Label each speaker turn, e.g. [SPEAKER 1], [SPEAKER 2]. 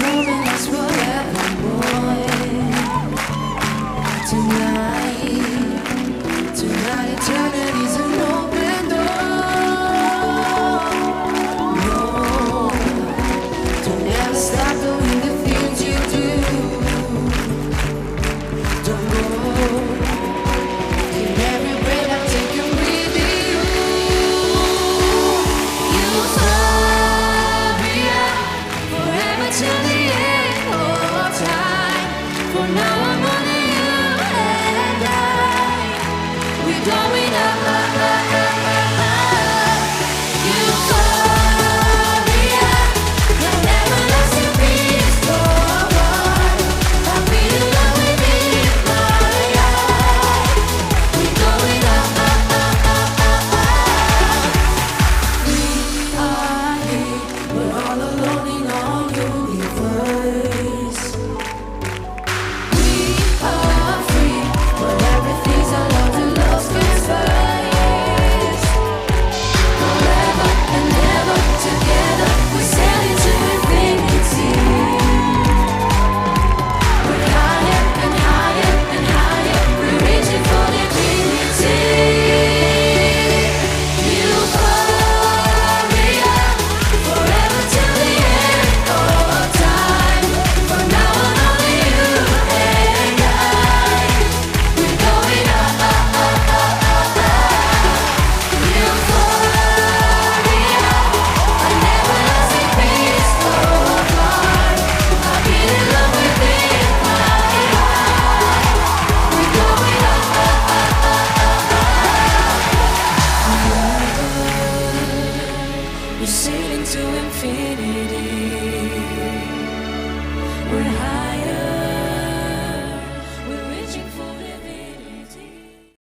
[SPEAKER 1] moment lasts forever, boy. Tonight eternity's an open door. No, don't ever stop doing the things you do. Don't go. In every breath I take and breathe you. Euphoria, forever till the end of time. For now I'm only you and I. We're going up, Euphoria, the everlasting peace for one. I feel in love with me, my eye. We're going up, We are here, we're all alone in our universe. We are free, but everything's allowed to love space first. Forever and ever together, we sail into infinity. We're higher and higher and higher, we're reaching for divinity. Euphoria, forever till the end of time. For now on only you and I. We're going up, Euphoria, an everlasting peace for one. I feel in love with it, my eye. We're going up, we're sailing to infinity.